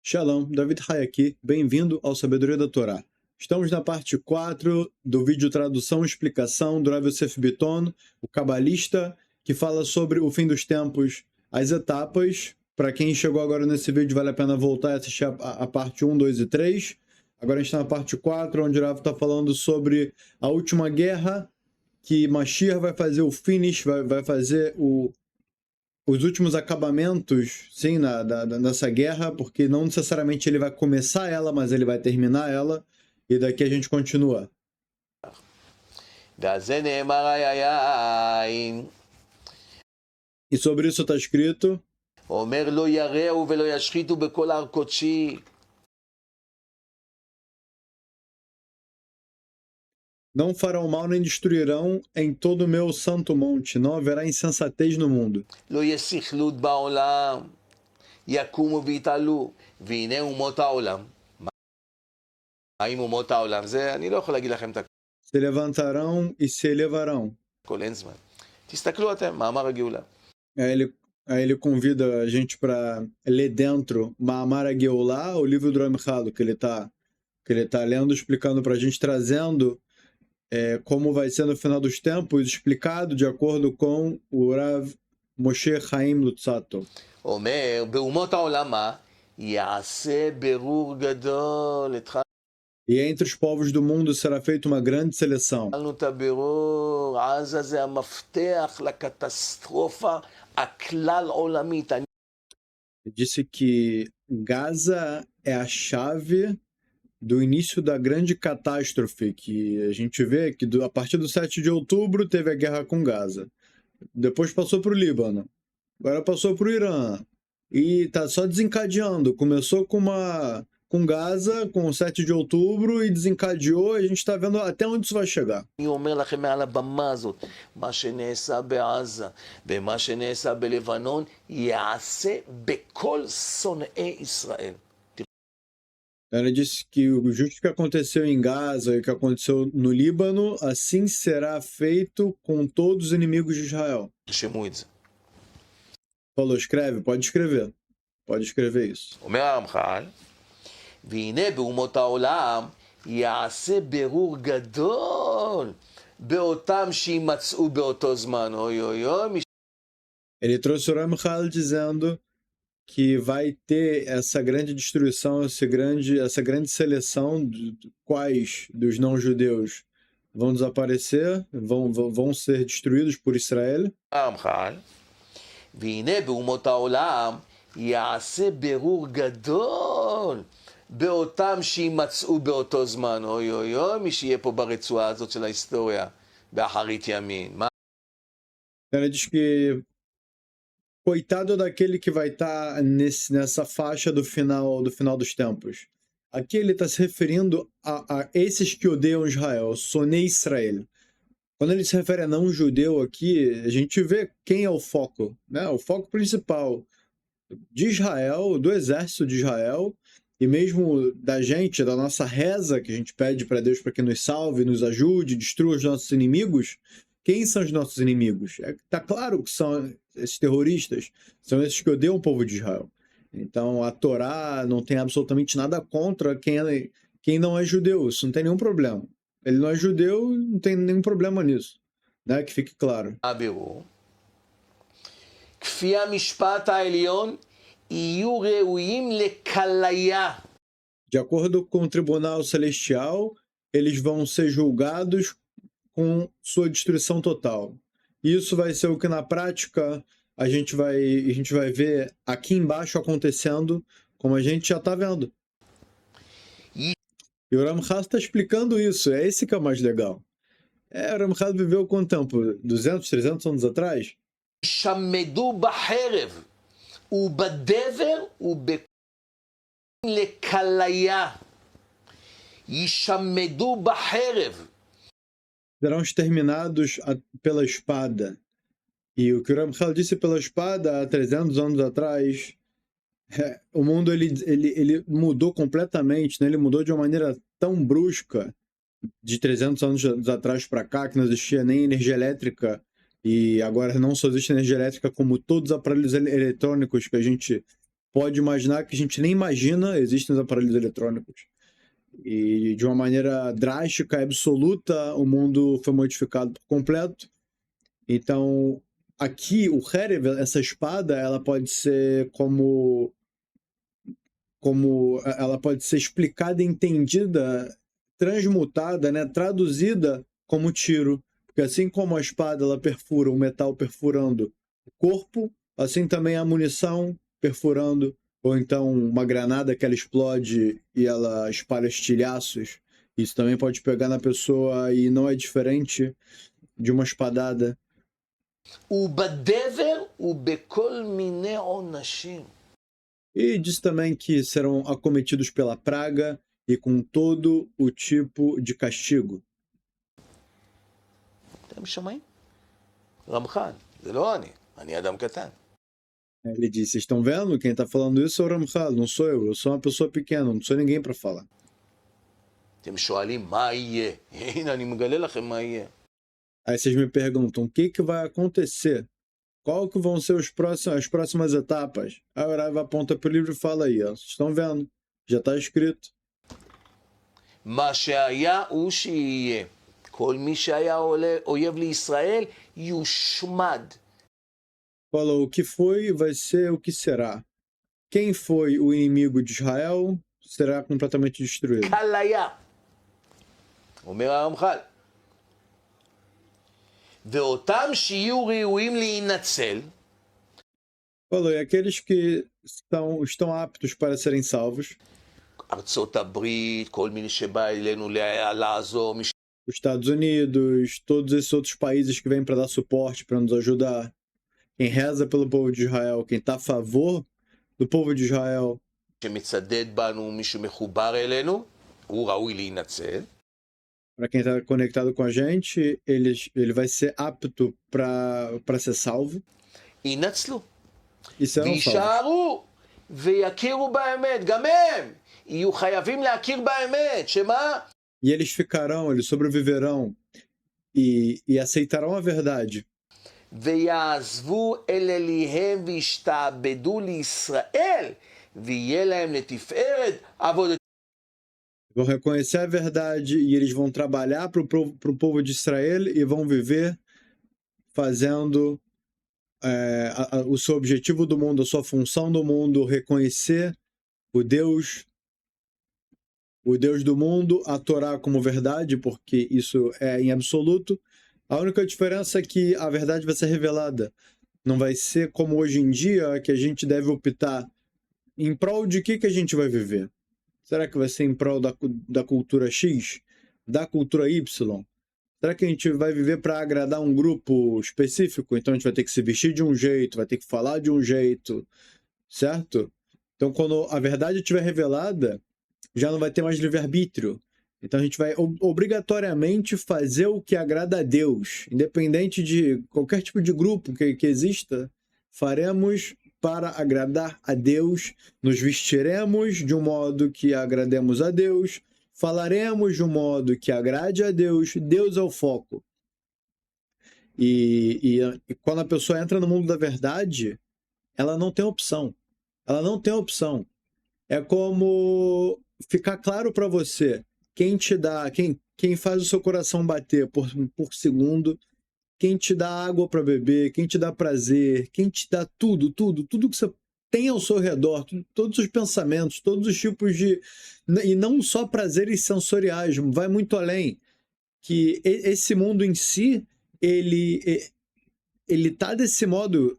Shalom, David Hay aqui, bem-vindo ao Sabedoria da Torá. Estamos na parte 4 do vídeo Tradução e Explicação do Rav Yosef Bitton, o cabalista, que fala sobre o fim dos tempos, as etapas. Para quem chegou agora nesse vídeo, vale a pena voltar e assistir a parte 1, 2 e 3. Agora a gente está na parte 4, onde o Rav está falando sobre a última guerra, que Mashiach vai fazer o finish, vai fazer os últimos acabamentos, sim, nessa guerra, porque não necessariamente ele vai começar ela, mas ele vai terminar ela, e daqui a gente continua. E sobre isso está escrito: não farão mal nem destruirão em todo o meu santo monte, não haverá insensatez no mundo. Se levantarão e se elevarão. Aí ele convida a gente para ler dentro Ma'amar HaGeulá, o livro do Ramchal, que ele tá lendo, explicando para a gente, trazendo como vai ser no final dos tempos, explicado de acordo com o Rav Moshe Chaim Luzzatto. E entre os povos do mundo será feita uma grande seleção. Ele disse que Gaza é a chave do início da grande catástrofe, que a gente vê que a partir do 7 de outubro teve a guerra com Gaza. Depois passou para o Líbano. Agora passou para o Irã. E está só desencadeando. Começou com Gaza, com o 7 de outubro, e desencadeou, e a gente está vendo até onde isso vai chegar. Ele disse que justo o que aconteceu em Gaza e o que aconteceu no Líbano, assim será feito com todos os inimigos de Israel. Falou, escreve? Pode escrever. Pode escrever isso. Ele trouxe o Ramchal dizendo que vai ter essa grande destruição, essa grande seleção de quais dos não-judeus vão desaparecer, vão ser destruídos por Israel. באותם שימצאו באותו זמן, אוי אוי אוי, מי שיהיה פה ברצועה הזאת של ההיסטוריה, באחרית ימין. Ele diz que coitado daquele que vai estar nessa faixa do final dos tempos. Aqui ele está se referindo a esses que odeiam Israel, Sonei Israel. Quando ele se refere a não-judeu aqui, a gente vê quem é o foco, né? O foco principal de Israel, do exército de Israel, e mesmo da gente, da nossa reza, que a gente pede para Deus para que nos salve, nos ajude, destrua os nossos inimigos. Quem são os nossos inimigos? Tá claro que são esses terroristas, são esses que odeiam o povo de Israel. Então a Torá não tem absolutamente nada contra quem não é judeu, isso não tem nenhum problema. Ele não é judeu, não tem nenhum problema nisso, né? Que fique claro. כפי המשפט העליון יהיו ראויים לכליה. De acordo com o tribunal celestial, eles vão ser julgados com sua destruição total. Isso vai ser o que na prática a gente vai ver aqui embaixo acontecendo, como a gente já está vendo. E o Ramchal está explicando isso, é esse que é o mais legal. O Ramchal viveu quanto tempo? 200, 300 anos atrás? ישמדו בחרב ובדבר לכליה. ישמדו בחרב. Serão exterminados pela espada. E o que o Ramchal disse pela espada há 300 anos atrás, o mundo ele mudou completamente, né? Ele mudou de uma maneira tão brusca de 300 anos atrás para cá, que não existia nem energia elétrica, e agora não só existe energia elétrica, como todos os aparelhos eletrônicos que a gente pode imaginar que a gente nem imagina, existem os aparelhos eletrônicos. E de uma maneira drástica, absoluta, o mundo foi modificado por completo. Então, aqui, o Herev, essa espada, ela pode ser como ela pode ser explicada, entendida, transmutada, né, traduzida como tiro. Porque assim como a espada ela perfura o metal perfurando o corpo, assim também a munição perfurando, ou então uma granada que ela explode e ela espalha estilhaços. Isso também pode pegar na pessoa e não é diferente de uma espadada. ובדבר ובכל מיני עונשים. E diz também que serão acometidos pela praga e com todo o tipo de castigo. אתם שומעים? רמח"ל, זה לא אני אדם קטן. Ele disse, vocês estão vendo? Quem está falando isso é o Ramchal, não sou eu sou uma pessoa pequena, não sou ninguém para falar. אתם שואלים מה יהיה? הנה, אני מגלה לכם מה יהיה. Aí vocês me perguntam, o que vai acontecer? Qual que vão ser as próximas etapas? Aí o Rav aponta para o livro e fala aí, ó, vocês estão vendo? Já está escrito. מה שהיה הוא שיהיה. כל מי שהיה אויב לישראל יושמד. Falou, o que foi vai ser o que será. Quem foi o inimigo de Israel será completamente destruído. כליה. אומר הרמח"ל. ואותם שיהיו ראויים להינצל. Falou, e aqueles que estão aptos para serem salvos. ארצות הברית, כל מי שבא אלינו לעזור. Os Estados Unidos, todos esses outros países que vêm para dar suporte, para nos ajudar. Quem reza pelo povo de Israel, quem está a favor do povo de Israel. שמצדד בנו, מי שמחובר אלינו, הוא ראוי להינצל. Para quem está conectado com a gente, ele vai ser apto para ser salvo. ינצלו. E serão salvos. וישארו ויכירו באמת, גם הם יהיו חייבים להכיר באמת, שמה? E eles ficarão, eles sobreviverão e aceitarão a verdade. ויעזבו אל אליהם וישתעבדו לישראל, ויהיה להם לתפארת עבודת. Vão reconhecer a verdade e eles vão trabalhar para o povo de Israel e vão viver fazendo o seu objetivo do mundo, a sua função do mundo, reconhecer o Deus do mundo, a Torá como verdade, porque isso é em absoluto. A única diferença é que a verdade vai ser revelada. Não vai ser como hoje em dia, que a gente deve optar em prol de que a gente vai viver. Será que vai ser em prol da cultura X? Da cultura Y? Será que a gente vai viver para agradar um grupo específico? Então a gente vai ter que se vestir de um jeito, vai ter que falar de um jeito, certo? Então quando a verdade estiver revelada, já não vai ter mais livre-arbítrio. Então a gente vai obrigatoriamente fazer o que agrada a Deus. Independente de qualquer tipo de grupo que exista, faremos para agradar a Deus, nos vestiremos de um modo que agrademos a Deus, falaremos de um modo que agrade a Deus, Deus é o foco. E quando a pessoa entra no mundo da verdade, ela não tem opção. Ela não tem opção. É como ficar claro para você, quem faz o seu coração bater por segundo, quem te dá água para beber, quem te dá prazer, quem te dá tudo que você tem ao seu redor, todos os pensamentos, todos os tipos de... E não só prazeres sensoriais, vai muito além. Que esse mundo em si, ele tá desse modo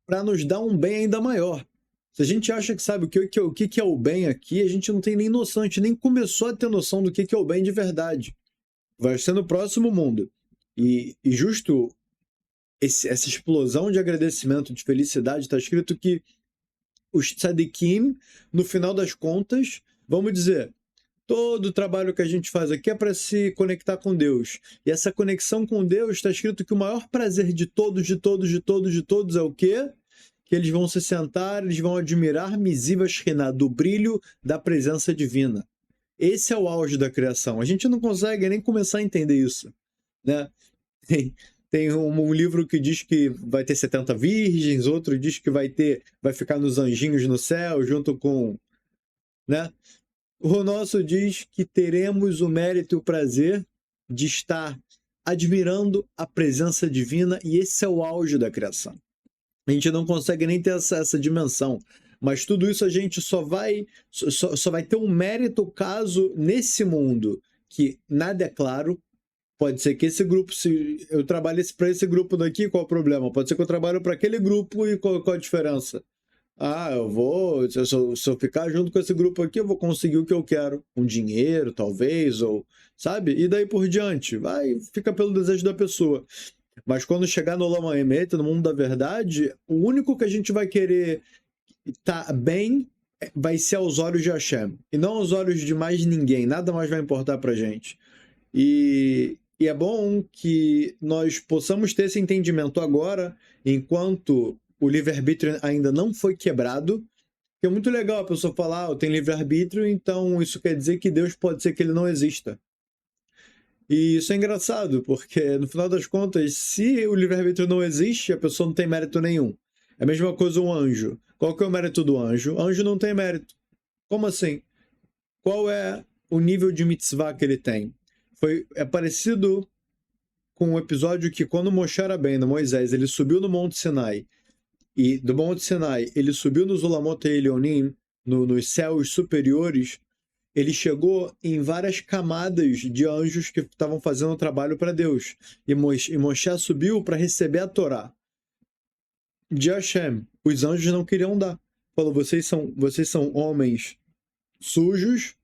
para nos dar um bem ainda maior. Se a gente acha que sabe o que é o bem aqui, a gente não tem nem noção, a gente nem começou a ter noção do que é o bem de verdade. Vai ser no próximo mundo. E justo essa explosão de agradecimento, de felicidade, está escrito que os tzadikim, no final das contas, vamos dizer, todo o trabalho que a gente faz aqui é para se conectar com Deus. E essa conexão com Deus, está escrito que o maior prazer de todos é o quê? Que eles vão se sentar, eles vão admirar Miziva Shekhinah, do brilho da presença divina. Esse é o auge da criação. A gente não consegue nem começar a entender isso, né? Tem Tem um livro que diz que vai ter 70 virgens, outro diz que vai ficar nos anjinhos no céu, junto com, né? O nosso diz que teremos o mérito e o prazer de estar admirando a presença divina, e esse é o auge da criação. A gente não consegue nem ter essa dimensão, mas tudo isso a gente só vai ter um mérito caso nesse mundo que nada é claro. Pode ser que esse grupo, se eu trabalhe para esse grupo daqui, qual o problema? Pode ser que eu trabalhe para aquele grupo e qual a diferença? Eu vou, se eu ficar junto com esse grupo aqui, eu vou conseguir o que eu quero. Um dinheiro, talvez, ou, sabe? E daí por diante. Fica pelo desejo da pessoa. Mas quando chegar no Lama Emet, no mundo da verdade, o único que a gente vai querer estar bem vai ser aos olhos de Hashem. E não aos olhos de mais ninguém. Nada mais vai importar pra gente. E é bom que nós possamos ter esse entendimento agora, enquanto o livre-arbítrio ainda não foi quebrado. Que é muito legal a pessoa falar, eu tenho livre-arbítrio, então isso quer dizer que Deus pode ser que ele não exista. E isso é engraçado, porque no final das contas, se o livre-arbítrio não existe, a pessoa não tem mérito nenhum. É a mesma coisa um anjo. Qual que é o mérito do anjo? Anjo não tem mérito. Como assim? Qual é o nível de mitzvah que ele tem? É parecido com o episódio que quando Moshe Rabbeinu, Moisés, ele subiu no Monte Sinai, e do Monte Sinai ele subiu nos Ulamot Elionim, nos céus superiores, ele chegou em várias camadas de anjos que estavam fazendo o trabalho para Deus. E Moshe subiu para receber a Torá de Hashem. Os anjos não queriam dar. Falou, vocês são homens sujos.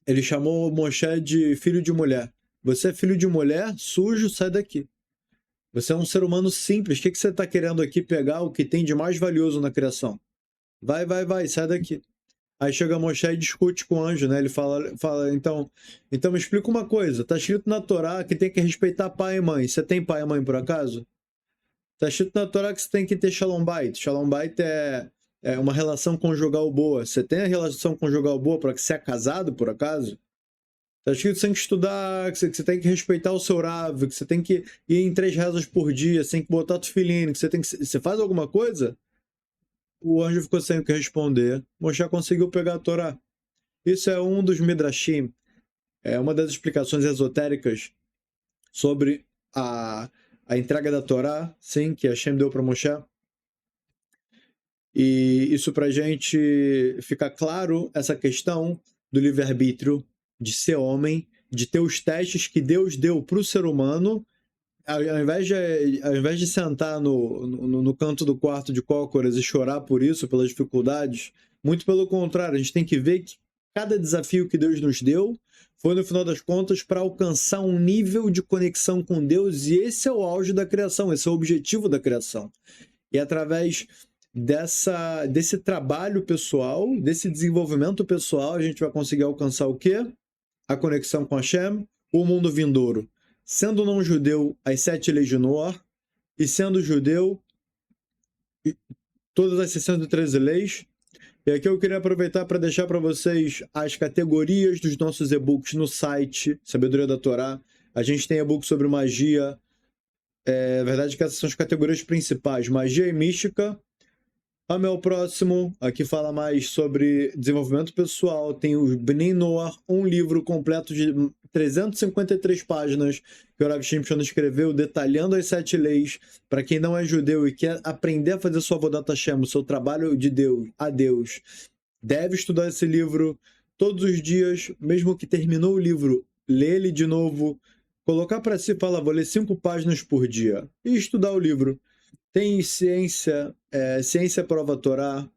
Ele chamou Moshe de filho de mulher. Você é filho de mulher, sujo, sai daqui. Você é um ser humano simples. O que você está querendo aqui pegar o que tem de mais valioso na criação? Vai, sai daqui. Aí chega Moshe e discute com o anjo, né? Ele fala então me explica uma coisa. Está escrito na Torá que tem que respeitar pai e mãe. Você tem pai e mãe por acaso? Está escrito na Torá que você tem que ter Shalom Bait. Shalom Bait é uma relação conjugal boa. Você tem a relação conjugal boa para que você é casado, por acaso? Está escrito que você tem que estudar, que você tem que respeitar o seu Rav, que você tem que ir em 3 rezas por dia, você tem que botar tefilin, que você faz alguma coisa? O anjo ficou sem o que responder. Moshe conseguiu pegar a Torá. Isso é um dos Midrashim. É uma das explicações esotéricas sobre a entrega da Torá, sim, que Hashem deu para Moshe. E isso para a gente ficar claro, essa questão do livre-arbítrio, de ser homem, de ter os testes que Deus deu para o ser humano, ao invés de sentar no canto do quarto de cócoras e chorar por isso, pelas dificuldades, muito pelo contrário, a gente tem que ver que cada desafio que Deus nos deu foi, no final das contas, para alcançar um nível de conexão com Deus, e esse é o auge da criação, esse é o objetivo da criação. E através desse trabalho pessoal, desse desenvolvimento pessoal, a gente vai conseguir alcançar o quê? A conexão com Hashem, o mundo vindouro. Sendo não judeu, as 7 leis de Noah, e sendo judeu, todas as 613 leis. E aqui eu queria aproveitar para deixar para vocês as categorias dos nossos e-books no site Sabedoria da Torá. A gente tem e-book sobre magia. Na verdade, que essas são as categorias principais: magia e mística. Ame ao próximo, aqui fala mais sobre desenvolvimento pessoal. Tem o Bnei Noah, um livro completo de 353 páginas que o Rav Shimshon escreveu, detalhando as 7 leis para quem não é judeu e quer aprender a fazer sua Avodat Hashem, o seu trabalho de Deus, a Deus. Deve estudar esse livro todos os dias, mesmo que terminou o livro, lê ele de novo, colocar para si e falar, vou ler 5 páginas por dia e estudar o livro. Tem ciência prova a Torá.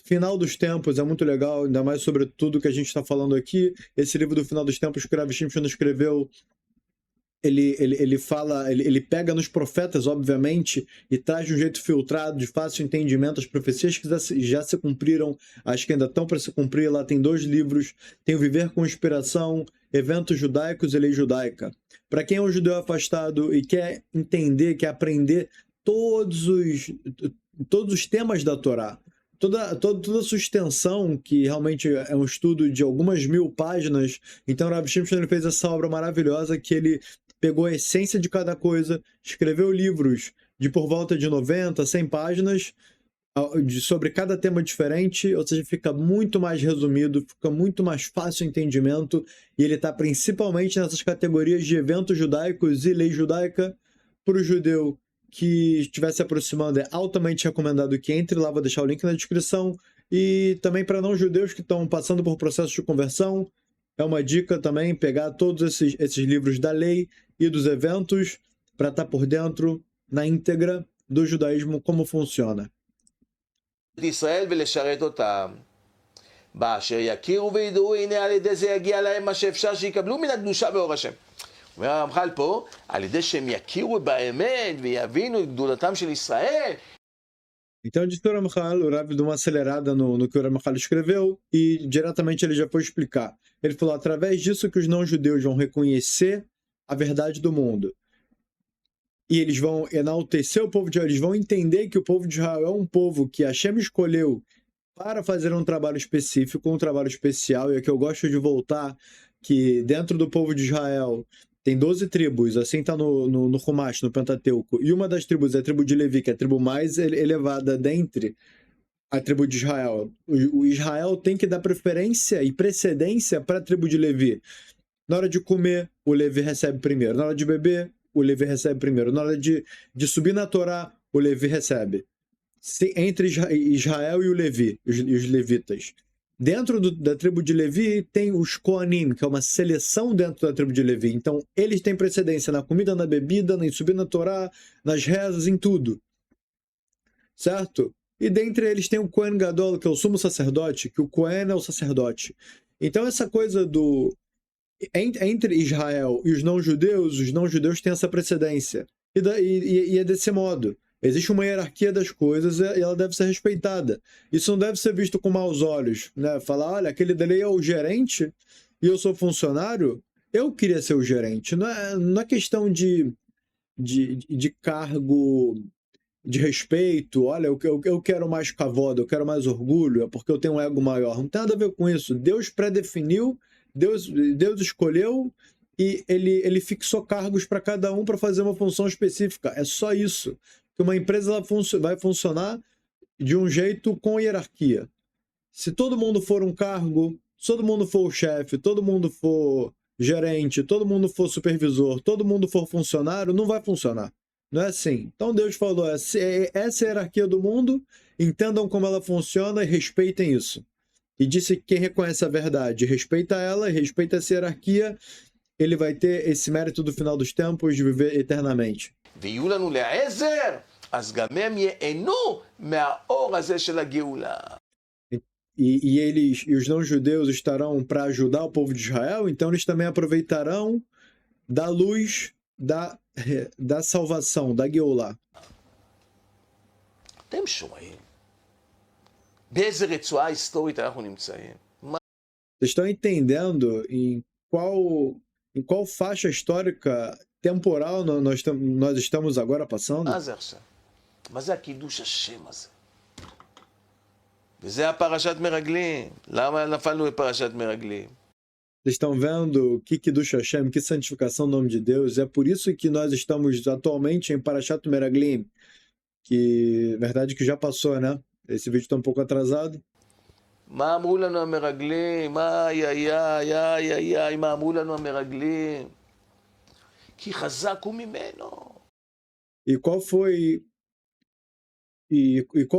Final dos Tempos é muito legal, ainda mais sobre tudo que a gente está falando aqui. Esse livro do Final dos Tempos que o Rav Shimshon escreveu, ele pega nos profetas, obviamente, e traz de um jeito filtrado, de fácil entendimento, as profecias que já se cumpriram, as que ainda estão para se cumprir. Lá tem 2 livros, tem o Viver com Inspiração, Eventos Judaicos e Lei Judaica. Para quem é um judeu afastado e quer entender, quer aprender todos os temas da Torá, toda a sua extensão, que realmente é um estudo de algumas 1000 páginas. Então o Rav Shimshon fez essa obra maravilhosa que ele pegou a essência de cada coisa, escreveu livros de por volta de 90, 100 páginas sobre cada tema diferente, ou seja, fica muito mais resumido, fica muito mais fácil o entendimento, e ele está principalmente nessas categorias de eventos judaicos e lei judaica. Para o judeu que estiver se aproximando, é altamente recomendado que entre lá, vou deixar o link na descrição, e também para não judeus que estão passando por processo de conversão, é uma dica também pegar todos esses livros da lei e dos eventos para estar por dentro, na íntegra do judaísmo, como funciona. ישראל ולשרת אותם. באשר יכירו וידעו, הנה על ידי זה יגיע להם מה שאפשר שיקבלו מן הקדושה באור השם. אומר הרמח"ל פה, על ידי שהם יכירו באמת ויבינו את גדולתם של ישראל. Então, disse o Ramchal, o Rav deu uma acelerada no que o Ramchal escreveu e diretamente ele já foi explicar. Ele falou, através disso que os não-judeus vão reconhecer a verdade do mundo. E eles vão enaltecer o povo de Israel, eles vão entender que o povo de Israel é um povo que Hashem escolheu para fazer um trabalho específico, um trabalho especial, e aqui eu gosto de voltar que dentro do povo de Israel tem 12 tribos, assim está no Humash, no Pentateuco, e uma das tribos é a tribo de Levi, que é a tribo mais elevada dentre a tribo de Israel. O Israel tem que dar preferência e precedência para a tribo de Levi. Na hora de comer, o Levi recebe primeiro. Na hora de beber, o Levi recebe primeiro. Na hora de subir na Torá, o Levi recebe. Entre Israel e o Levi, os levitas. Dentro da tribo de Levi tem os Koanim, que é uma seleção dentro da tribo de Levi. Então, eles têm precedência na comida, na bebida, em subir na Torá, nas rezas, em tudo. Certo? E dentre eles tem o Kohen Gadol, que é o sumo sacerdote, que o Kohen é o sacerdote. Então, essa coisa entre Israel e os não-judeus têm essa precedência. E é desse modo. Existe uma hierarquia das coisas e ela deve ser respeitada. Isso não deve ser visto com maus olhos, né? Falar, olha, aquele dele é o gerente e eu sou funcionário, eu queria ser o gerente. Não é questão de cargo, de respeito, olha, eu quero mais cavoda, eu quero mais orgulho, é porque eu tenho um ego maior. Não tem nada a ver com isso. Deus predefiniu, Deus escolheu e ele fixou cargos para cada um para fazer uma função específica. É só isso. Que uma empresa vai funcionar de um jeito com hierarquia. Se todo mundo for um cargo, se todo mundo for o chefe, todo mundo for gerente, todo mundo for supervisor, todo mundo for funcionário, não vai funcionar. Não é assim. Então Deus falou, essa é a hierarquia do mundo, entendam como ela funciona e respeitem isso. E disse que quem reconhece a verdade, respeita ela e respeita essa hierarquia, ele vai ter esse mérito do final dos tempos de viver eternamente. ויהיו לנו לעזר, אז גם הם ייהנו מהאור הזה של הגאולה. E os não-judeus estarão para ajudar o povo de Israel, então eles também aproveitarão da luz da salvação, da Geulah. אתם שומעים? באיזה רצועה היסטורית אנחנו נמצאים? Vocês estão entendendo em qual faixa histórica temporal nós estamos agora passando? מה זה עכשיו? מה זה הקידוש השם הזה? וזה הפרשת מרגלים. למה נפלנו בפרשת מרגלים? Vocês estão vendo o que Kiddush Hashem, que santificação no nome de Deus? É por isso que nós estamos atualmente em Parashat Meraglim, que verdade que já passou, né? Esse vídeo está um pouco atrasado. מה אמרו לנו המרגלים? מה אמרו לנו המרגלים? כי חזק הוא ממנו. E qual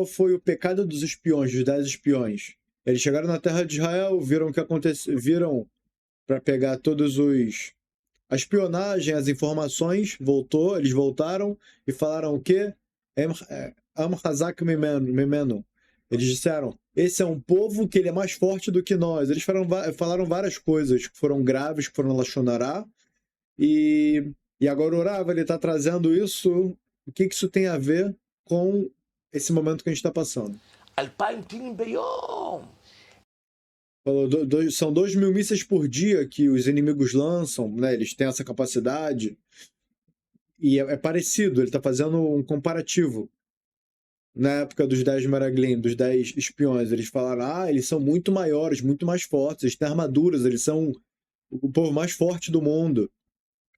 foi o pecado dos espiões, dos 10 espiões? Eles chegaram na terra de Israel, viram o que aconteceu, viram para pegar a espionagem, as informações, eles voltaram e falaram o quê? Am Hazak Mimenu. Eles disseram, esse é um povo que ele é mais forte do que nós. Eles falaram várias coisas que foram graves, que foram Lashonará. E agora o Rav, ele está trazendo isso, o que isso tem a ver com esse momento que a gente está passando. 2,000 טילים ביום. São 2.000 mísseis por dia que os inimigos lançam, né? Eles têm essa capacidade. E é parecido, ele está fazendo um comparativo. Na época dos 10 Meraglim, dos 10 espiões, eles falaram, eles são muito maiores, muito mais fortes, eles têm armaduras, eles são o povo mais forte do mundo.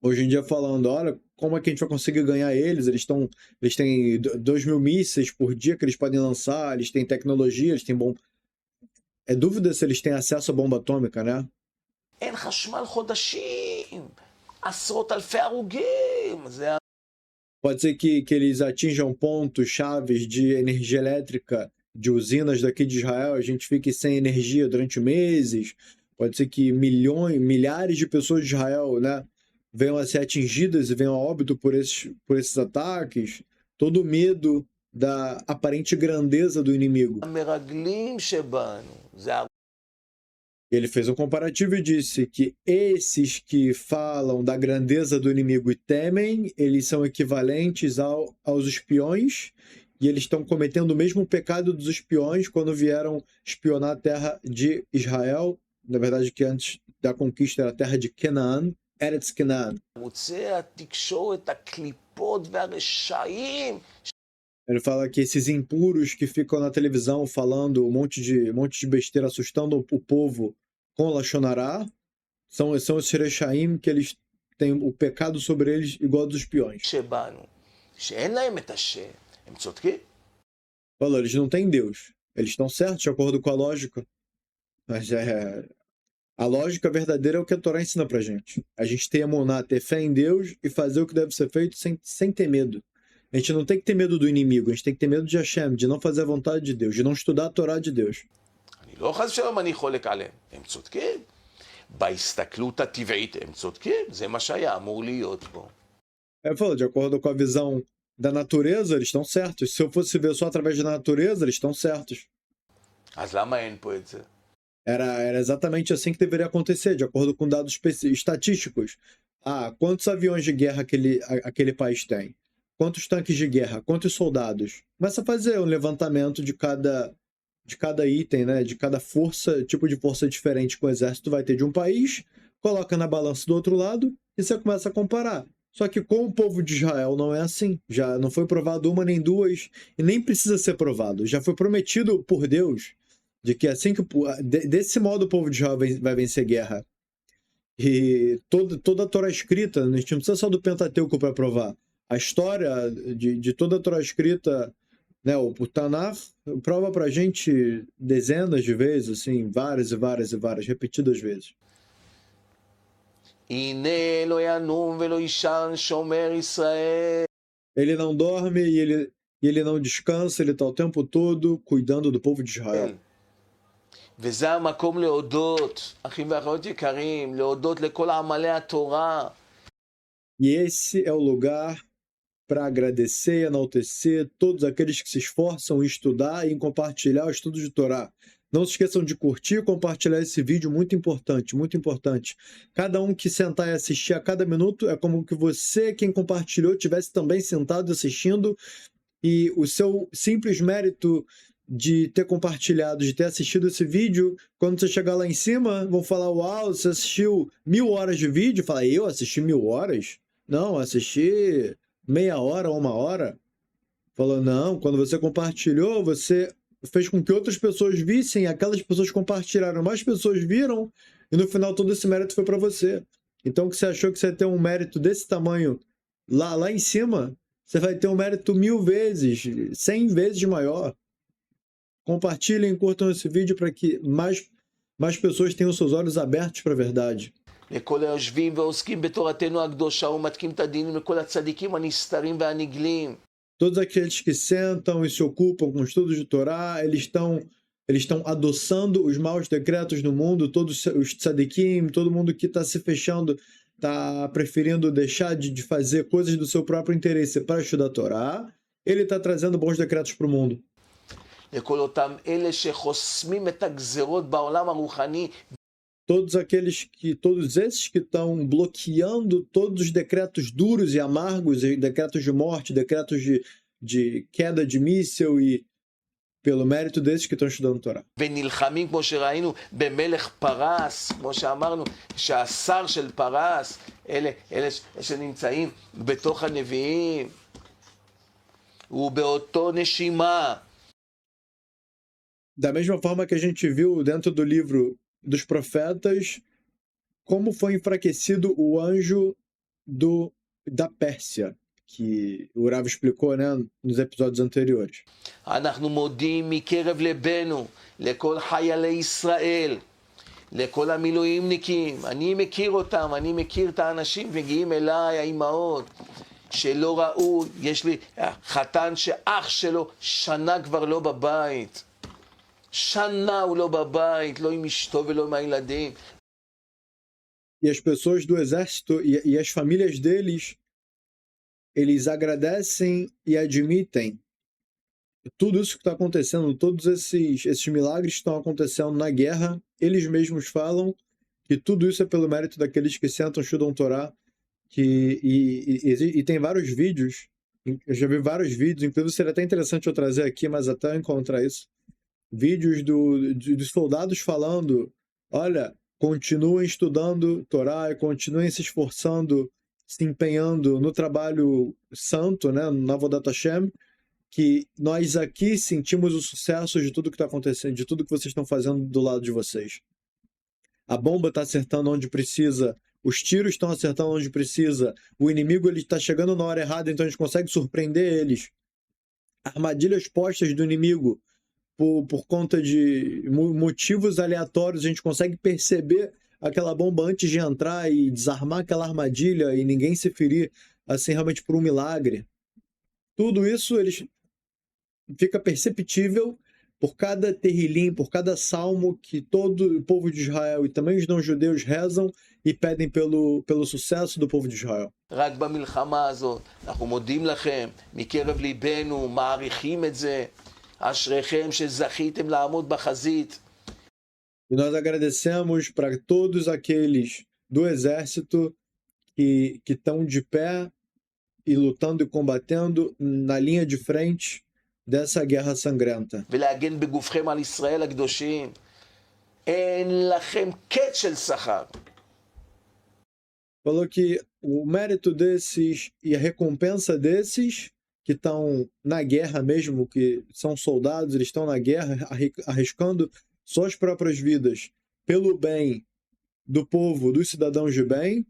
hoje em dia falando, olha, como é que a gente vai conseguir ganhar eles? Eles têm 2.000 mísseis por dia que eles podem lançar, eles têm tecnologia, eles têm bom... É dúvida se eles têm acesso à bomba atômica, né? אין חשמל חודשים, עשרות אלפי הרוגים. Pode ser que eles atinjam pontos chaves de energia elétrica de usinas daqui de Israel, a gente fique sem energia durante meses. Pode ser que milhares de pessoas de Israel, né, venham a ser atingidas e venham a óbito por esses ataques. Todo o medo da aparente grandeza do inimigo. המרגלים שבנו, זה Ele fez um comparativo e disse que esses que falam da grandeza do inimigo e temem, eles são equivalentes aos espiões, e eles estão cometendo o mesmo pecado dos espiões quando vieram espionar a terra de Israel, na verdade que antes da conquista era a terra de Canaan, Eretz Canaan. ערוצי התקשורת, הקליפות והרשעים. Ele fala que esses impuros que ficam na televisão falando um monte de besteira, assustando o povo com Lachonará, são esses Rechaim que eles têm o pecado sobre eles igual dos espiões. שבנו, שאין להם את השם, הם צודקים. Falou, eles não têm Deus. Eles estão certos de acordo com a lógica. Mas a lógica verdadeira é o que a Torá ensina pra gente. A gente ter emuná, ter fé em Deus e fazer o que deve ser feito sem ter medo. A gente não tem que ter medo do inimigo, a gente tem que ter medo de Hashem, de não fazer a vontade de Deus, de não estudar a Torá de Deus. אני לא חס ושלום אני חולק עליהם, הם צודקים. בהסתכלות הטבעית הם צודקים, זה מה שהיה אמור להיות פה. Ele falou, de acordo com a visão da natureza, eles estão certos. Se eu fosse ver só através da natureza, eles estão certos. אז למה אין פה את זה? Era exatamente assim que deveria acontecer, de acordo com dados estatísticos. Ah, quantos aviões de guerra aquele país tem? Quantos tanques de guerra? Quantos soldados? Começa a fazer um levantamento de cada item, né? De cada força, tipo de força diferente que o exército vai ter de um país, coloca na balança do outro lado e você começa a comparar. Só que com o povo de Israel não é assim. Já não foi provado uma nem duas e nem precisa ser provado. Já foi prometido por Deus de que assim que desse modo o povo de Israel vai vencer guerra. E toda a Torá escrita, a gente não precisa só do Pentateuco para provar. A história de toda a Torá escrita, né, o Tanakh, prova pra gente dezenas de vezes, assim, várias e várias e várias, repetidas vezes. הנה לא ינום ולא יישן שומר ישראל. Ele não dorme e ele não descansa, ele está o tempo todo cuidando do povo de Israel. וזה המקום להודות, אחים ואחיות יקרים, להודות לכל עמלי התורה. E esse é o lugar para agradecer e enaltecer todos aqueles que se esforçam em estudar e em compartilhar o estudo de Torá. Não se esqueçam de curtir e compartilhar esse vídeo, muito importante, muito importante. Cada um que sentar e assistir a cada minuto é como que você, quem compartilhou, tivesse também sentado assistindo, e o seu simples mérito de ter compartilhado, de ter assistido esse vídeo, quando você chegar lá em cima, vão falar, uau, você assistiu 1.000 horas de vídeo? Fala, eu assisti 1.000 horas? Não, assisti meia hora, 1 hora. Falou, não, quando você compartilhou, você fez com que outras pessoas vissem, aquelas pessoas compartilharam, mais pessoas viram, e no final todo esse mérito foi para você. Então, o que você achou que você ia ter um mérito desse tamanho lá em cima, você vai ter um mérito 1.000 vezes, 100 vezes maior. Compartilhem, curtam esse vídeo para que mais pessoas tenham seus olhos abertos para a verdade. לכל היושבים ועוסקים בתורתנו הקדושה ומתקים את הדינים לכל הצדיקים הנסתרים והנגלים. Todos aqueles que sentam e se ocupam com estudos de Torá, eles estão adoçando os maus decretos no mundo, todos os tzadikim, todo mundo que está se fechando, está preferindo deixar de fazer coisas do seu próprio interesse para estudar a Torá, ele está trazendo bons decretos para o mundo. לכל אותם אלה שחוסמים את הגזרות בעולם הרוחני. Todos esses que estão bloqueando todos os decretos duros e amargos, decretos de morte, decretos de queda de míssil, e pelo mérito desses que estão estudando a Torá. ונלחמים כמו שראינו במלך פרס, כמו שאמרנו, שהשר של פרס, אלה שנמצאים בתוך הנביאים, ובאותו נשימה. Da mesma forma que a gente viu dentro do livro dos profetas, como foi enfraquecido o anjo da Pérsia, que o Rav explicou, né, nos episódios anteriores. אנחנו מודים מקרב ליבנו לכל חיילי ישראל, לכל המילואימניקים. אני מכיר אותם, אני מכיר את האנשים, מגיעים אליי, האימהות, שלא ראו, יש לי חתן שאח שלו שנה כבר לא בבית. שנה הוא לא בבית, לא עם אשתו ולא עם הילדים. E as pessoas do exército e as famílias deles, eles agradecem e admitem tudo isso que está acontecendo, todos esses milagres que estão acontecendo na guerra. Eles mesmos falam que tudo isso é pelo mérito daqueles que sentam, estudam Torá, e tem vários vídeos, eu já vi vários vídeos, inclusive seria até interessante eu trazer aqui, mas até eu encontrar isso, vídeos dos soldados falando, olha, continuem estudando Torá, continuem se esforçando, se empenhando no trabalho santo, né, no Avodat Hashem, que nós aqui sentimos o sucesso de tudo que está acontecendo, de tudo que vocês estão fazendo do lado de vocês. A bomba está acertando onde precisa, os tiros estão acertando onde precisa, o inimigo está chegando na hora errada, então a gente consegue surpreender eles. Armadilhas postas do inimigo por conta de motivos aleatórios, a gente consegue perceber aquela bomba antes de entrar e desarmar aquela armadilha e ninguém se ferir, assim, realmente por um milagre. Tudo isso fica perceptível por cada terrilim, por cada salmo que todo o povo de Israel e também os não-judeus rezam e pedem pelo sucesso do povo de Israel. רק במלחמה הזאת, אנחנו מודים לכם, מקרב ליבנו, מעריכים את זה, אשריכם שזכיתם לעמוד בחזית. E nós agradecemos para todos aqueles do exército que estão de pé e lutando e combatendo na linha de frente dessa guerra sangrenta. ולהגן בגופכם על ישראל הקדושים. אין לכם קץ של שכר. Falou que o mérito desses e a recompensa desses que estão na guerra mesmo, que são soldados, eles estão na guerra arriscando suas próprias vidas pelo bem do povo, dos cidadãos de bem.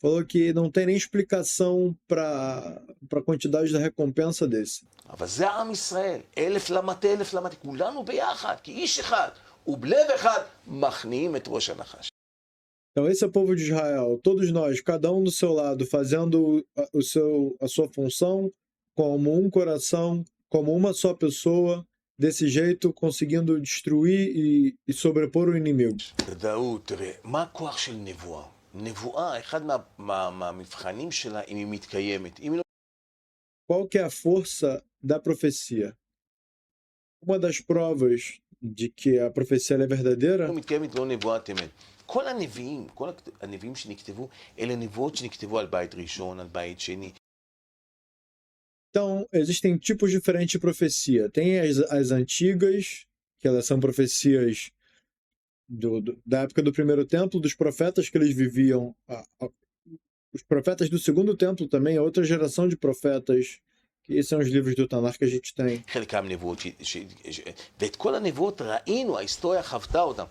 Falou que não tem nem explicação para a quantidade da recompensa desse. אבל זה עם ישראל, 1000 למטה, 1000 למטה, כולנו ביחד, כאיש אחד, ובלב אחד, מכניעים את ראש הנחש. Então esse é o povo de Israel, todos nós, cada um do seu lado, fazendo a sua função como um coração, como uma só pessoa, desse jeito conseguindo destruir e sobrepor o inimigo. דאוד, תראה, מה הכוח של נבואה? נבואה, אחד מהמבחנים שלה, אם היא מתקיימת. Qual que é a força da profecia? Uma das provas de que a profecia é verdadeira לא מתקיימת, לא נבואת אמת. כל הנביאים שנכתבו, אלה נבואות שנכתבו על בית ראשון, על בית שני. Então, existem tipos diferentes de profecia. Tem as antigas, que elas são profecias da época do primeiro templo, dos profetas que eles viviam. Os profetas do segundo templo também, a outra geração de profetas, que esses são os livros do Tanakh que a gente tem. חלקם נבואות, ואת כל הנבואות ראינו, ההיסטוריה חוותה אותם.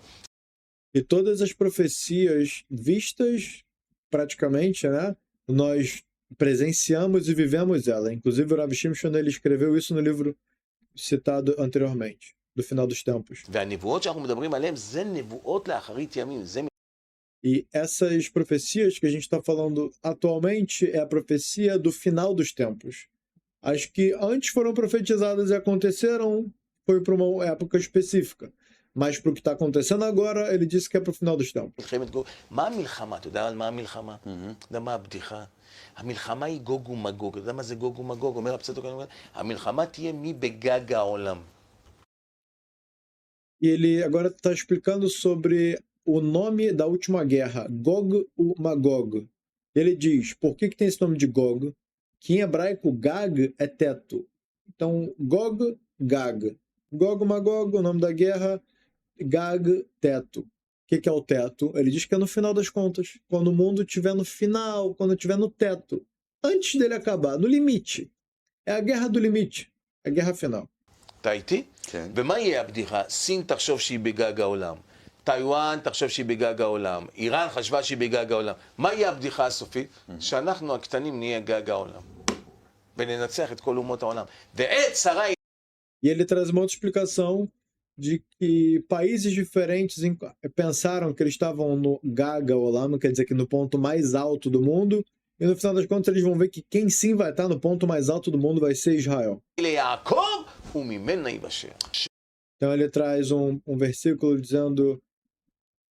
E todas as profecias vistas, praticamente, né? Nós presenciamos e vivemos ela. Inclusive o Rav Shimshon, ele escreveu isso no livro citado anteriormente, do final dos tempos. והנבואות שאנחנו מדברים עליהן, זה נבואות לאחרית ימים. E essas profecias que a gente está falando atualmente é a profecia do final dos tempos. As que antes foram profetizadas e aconteceram foi para uma época específica. Mas para o que está acontecendo agora, ele disse que é para o final dos tempos. מה המלחמה? אתה יודע על מה המלחמה? אתה יודע מה הבדיחה? המלחמה היא גוג ומגוג. אתה יודע מה זה גוג ומגוג? אומר הפסוק, המלחמה תהיה מי בגג העולם. E ele agora está explicando sobre o nome da última guerra, Gog e Magog. Ele diz, por que tem esse nome de Gog? Que em hebraico Gag é teto. Então, Gog, Gag. Gog e Magog, o nome da guerra, Gag, teto. O que é o teto? Ele diz que é no final das contas. Quando o mundo estiver no final, quando estiver no teto. Antes dele acabar, no limite. É a guerra do limite. É a guerra final. אתה איתי? ומה יהיה הבדיחה? סין תחשוב שהיא בגג העולם. טיואן תחשוב שהיא בגג העולם, איראן חשבה שהיא בגג העולם. מה יהיה הבדיחה הסופית? שאנחנו הקטנים נהיה גג העולם. וננצח את כל אומות העולם. ועת שרה... E ele traz uma outra explicação de que países diferentes pensaram que eles estavam no Gaga Olam, quer dizer que no ponto mais alto do mundo, e no final das contas eles vão ver que quem sim vai estar no ponto mais alto do mundo vai ser Israel. ליעקב וממנה ייבשר. Então ele traz um versículo dizendo: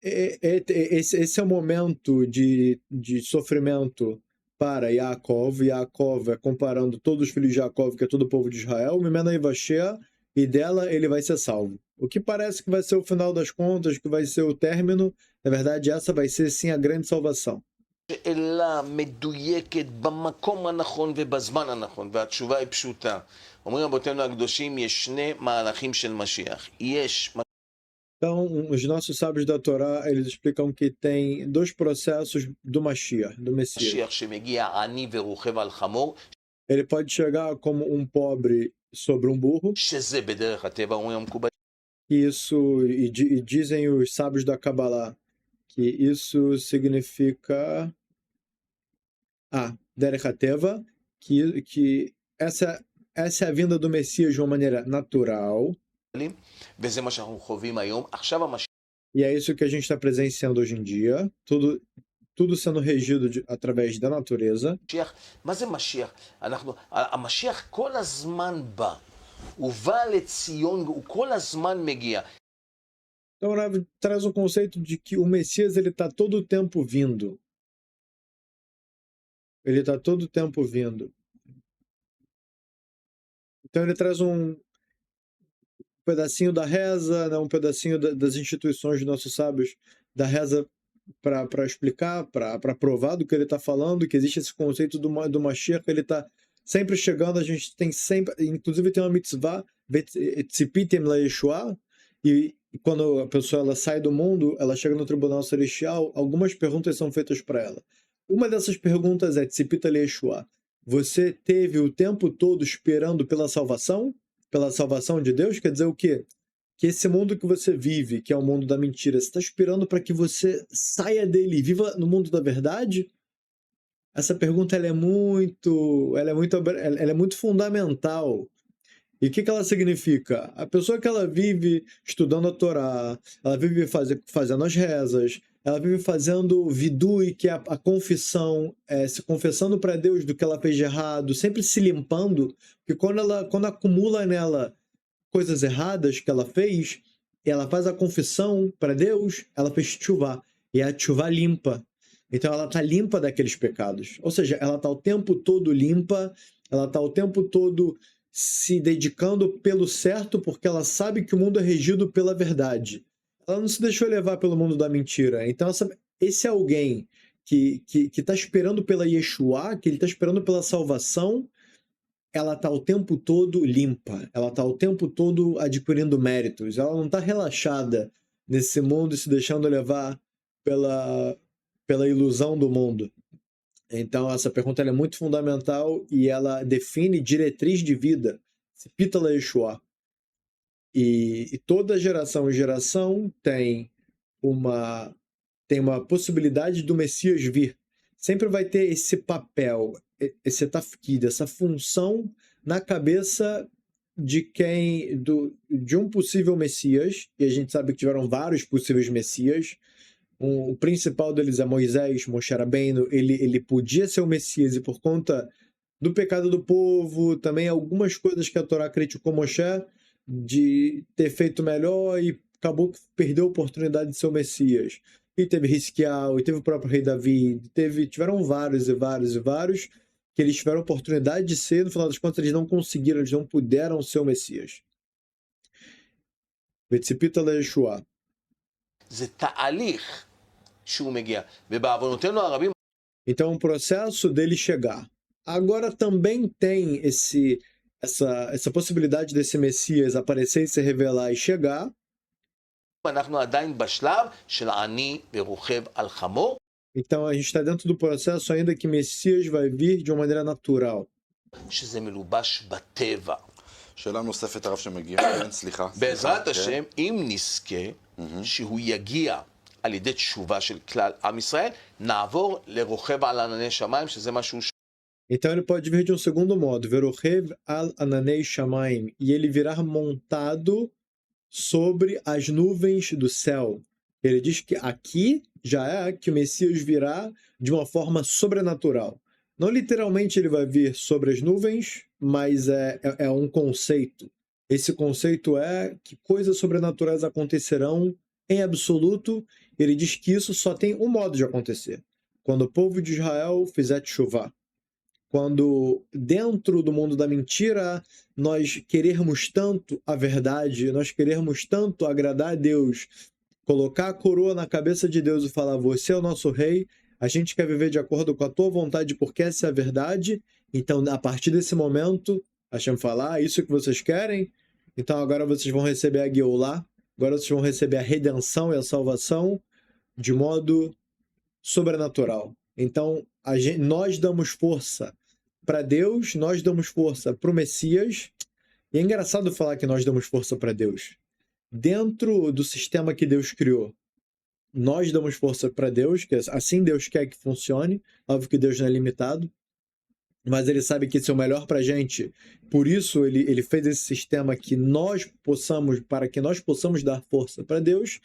esse é o momento de sofrimento para Yaakov. Yaakov é comparando todos os filhos de Yaakov, que é todo o povo de Israel, Mimena Ivashea, e dela ele vai ser salvo. O que parece que vai ser o final das contas, que vai ser o término, na verdade essa vai ser sim a grande salvação. שאלה מדויקת במקום הנכון ובזמן הנכון, והתשובה היא פשוטה. אומרים רבותינו הקדושים, יש שני מהלכים של משיח. יש... Então, os nossos sábios da Torá, eles explicam que tem dois processos do Mashiach, do Messias. משיח שמגיע עני ורוכב על חמור, Ele pode chegar como um pobre sobre um burro, שזה בדרך הטבע, אומרים המקובל. e dizem os sábios da Kabbalah que isso significa Derech HaTeva, que essa é a vinda do Messias de uma maneira natural. וזה מה שאנחנו חווים היום. עכשיו המשיח... E é isso que a gente está presenciando hoje em dia, tudo sendo regido através da natureza. מה זה משיח? המשיח כל הזמן בא. הוא בא לציון, הוא כל הזמן מגיע. Então, o Rav traz o conceito de que o Messias ele está todo o tempo vindo. Ele está todo o tempo vindo. Então, ele traz um pedacinho da reza, né, um pedacinho das instituições dos nossos sábios, da reza para explicar, para provar do que ele está falando, que existe esse conceito do Mashiach, ele está sempre chegando, a gente tem sempre, inclusive tem uma mitzvah, Tzipitem la Yeshua, e quando a pessoa ela sai do mundo, ela chega no tribunal celestial, algumas perguntas são feitas para ela. Uma dessas perguntas é Tzipita la Yeshua. Você teve o tempo todo esperando pela salvação de Deus? Quer dizer o quê? Que esse mundo que você vive, que é o mundo da mentira, você está esperando para que você saia dele e viva no mundo da verdade? Essa pergunta ela é muito fundamental. E o que ela significa? A pessoa que ela vive estudando a Torá, ela vive fazendo as rezas, ela vive fazendo vidui, que é a confissão, se confessando para Deus do que ela fez de errado, sempre se limpando, porque quando acumula nela coisas erradas que ela fez, ela faz a confissão para Deus, ela fez tchuvá, e a tchuvá limpa. Então ela está limpa daqueles pecados. Ou seja, ela está o tempo todo limpa, ela está o tempo todo se dedicando pelo certo, porque ela sabe que o mundo é regido pela verdade. Ela não se deixou levar pelo mundo da mentira. Então esse alguém que está esperando pela Yeshua, que ele está esperando pela salvação, ela está o tempo todo limpa, ela está o tempo todo adquirindo méritos, ela não está relaxada nesse mundo e se deixando levar pela ilusão do mundo. Então essa pergunta é muito fundamental e ela define diretriz de vida, Tzipita la Yeshua. E toda geração e geração tem uma possibilidade do Messias vir. Sempre vai ter esse papel, esse tafkid, essa função na cabeça de um possível Messias, e a gente sabe que tiveram vários possíveis Messias. O principal deles é Moisés, Moshe Rabbeinu, ele podia ser o Messias, e por conta do pecado do povo, também algumas coisas que a Torá criticou Moshe, de ter feito melhor, e acabou que perdeu a oportunidade de ser o Messias. E teve Hisquiel, e teve o próprio rei Davi, tiveram vários que eles tiveram a oportunidade de ser, no final das contas eles não conseguiram, eles não puderam ser o Messias. Vetzipita la Yeshua. זה תהליך שהוא מגיע. ובעוונותינו הרבים... Então o processo dele chegar. Agora também tem essa possibilidade desse Messias aparecer e se revelar e chegar. אנחנו עדיין בשלב של עני ורוכב על חמור. Então a gente está dentro do processo ainda que Messias vai vir de uma maneira natural. שזה מלובש בטבע. שאלה נוספת הרב שמגיעה, כן, סליחה. בעזרת כן. השם, אם נזכה שהוא יגיע על ידי תשובה של כלל עם ישראל, נעבור לרוכב על ענני שמיים, שזה משהו Então ele pode vir de um segundo modo, Verochev al Ananei Shamaim, e ele virá montado sobre as nuvens do céu. Ele diz que aqui já é que o Messias virá de uma forma sobrenatural. Não literalmente ele vai vir sobre as nuvens, mas é um conceito. Esse conceito é que coisas sobrenaturais acontecerão em absoluto. Ele diz que isso só tem um modo de acontecer. Quando o povo de Israel fizer tchuvá. Quando dentro do mundo da mentira nós querermos tanto a verdade, nós querermos tanto agradar a Deus, colocar a coroa na cabeça de Deus e falar, você é o nosso rei, a gente quer viver de acordo com a tua vontade porque essa é a verdade, então a partir desse momento, Hashem falar, isso que vocês querem, então agora vocês vão receber a Geulah, agora vocês vão receber a redenção e a salvação de modo sobrenatural. Então nós damos força para Deus, nós damos força para o Messias, e é engraçado falar que nós damos força para Deus. Dentro do sistema que Deus criou, nós damos força para Deus, que assim Deus quer que funcione, óbvio que Deus não é limitado, mas ele sabe que isso é o melhor para a gente, por isso ele fez esse sistema que para que nós possamos dar força para Deus,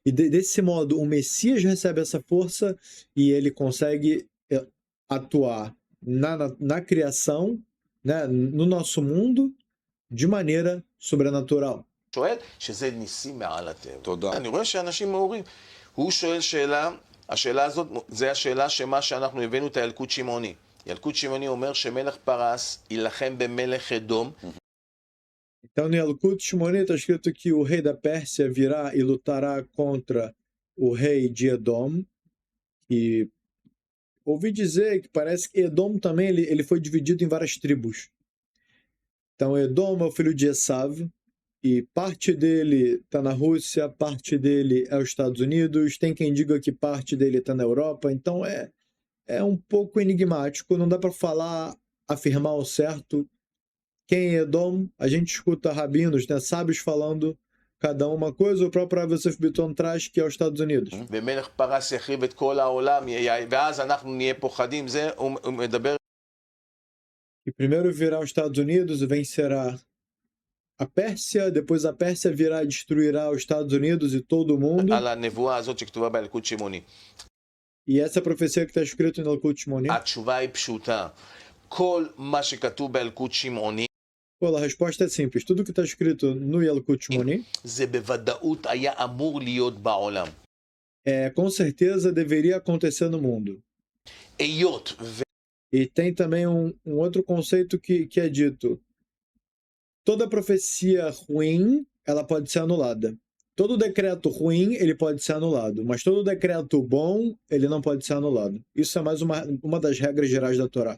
e desse modo o Messias recebe essa força e ele consegue atuar na criação, né, no nosso mundo, de maneira sobrenatural. שואל שזה ניסים מעל הטבע. תודה. אני רואה שאנשים מעורים. הוא שואל שאלה, השאלה הזאת, זה השאלה שמה שאנחנו הבאנו את הילקוט שמעוני. ילקוט שמעוני אומר שמלך פרס יילחם במלך אדום. Então, no Yalkut Shimoni está escrito que o rei da Pérsia virá e lutará contra o rei de Edom. E ouvi dizer que parece que Edom também ele foi dividido em várias tribos. Então, Edom é o filho de Esav, e parte dele está na Rússia, parte dele é os Estados Unidos, tem quem diga que parte dele está na Europa, então é um pouco enigmático, não dá para afirmar ao certo quem é Edom. A gente escuta rabinos, né, sábios falando cada uma coisa, o próprio Rav Yosef Bitton traz que é os Estados Unidos. ומלך פרס יחריב את כל העולם, ואז אנחנו נהיה פוחדים. זה הוא מדבר. E primeiro virá os Estados Unidos e vencerá a Pérsia, depois a Pérsia virá e destruirá os Estados Unidos e todo o mundo. על הנבואה הזאת שכתובה בילקוט שמעוני. E essa profecia que está escrita no Yalkut Shimoni. התשובה היא פשוטה. כל מה שכתוב בילקוט שמעוני, Pô, a resposta é simples. Tudo que está escrito no Yalkut Shimoni, זה בוודאות היה אמור להיות בעולם. com certeza deveria acontecer no mundo. היות E tem também um outro conceito que é dito. Toda profecia ruim, ela pode ser anulada. Todo decreto ruim, ele pode ser anulado. Mas todo decreto bom, ele não pode ser anulado. Isso é mais uma das regras gerais da Torá.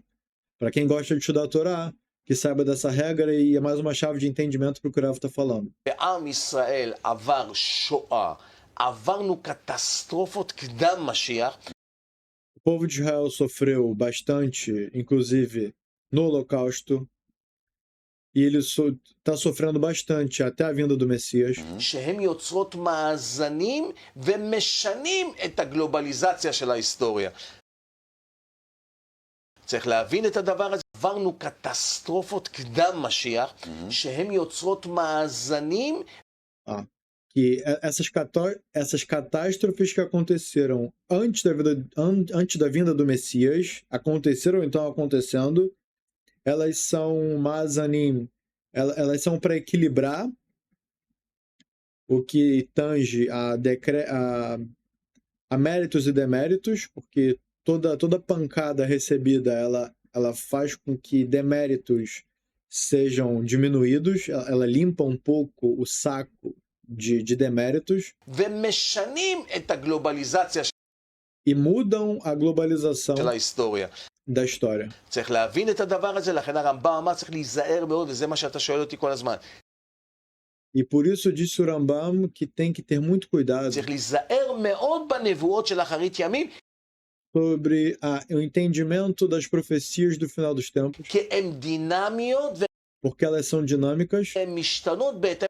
Para quem gosta de estudar a Torá, que saiba dessa regra, e é mais uma chave de entendimento para o que o Rav está falando. בעם ישראל עבר שואה, עברנו קטסטרופות קדם משיח. O povo de Israel sofreu bastante, inclusive no Holocausto, e ele está sofrendo bastante até a vinda do Messias. שהם יוצרות מאזנים ומשנים את הגלובליזציה של ההיסטוריה. צריך להבין את הדבר הזה. עברנו קטסטרופות קדם משיח, שהם יוצרות מאזנים. Que essas catástrofes que aconteceram antes da vinda do Messias, aconteceram, então acontecendo, elas são mazanim, elas são para equilibrar o que tange a méritos e deméritos, porque toda pancada recebida, ela faz com que deméritos sejam diminuídos, ela limpa um pouco o saco de deméritos ומשנים את הגלובליזציה e mudam a globalização של ההיסטוריה. da história. צריך להבין את הדבר הזה, לכן הרמב"ם אמר צריך להיזהר מאוד, וזה מה שאתה שואל אותי כל הזמן. E por isso disse o Rambam que tem que ter muito cuidado צריך להיזהר מאוד בנבואות של אחרית ימים, sobre o entendimento das profecias do final dos tempos, כי הן דינמיות porque elas são dinâmicas משתנות בהתאם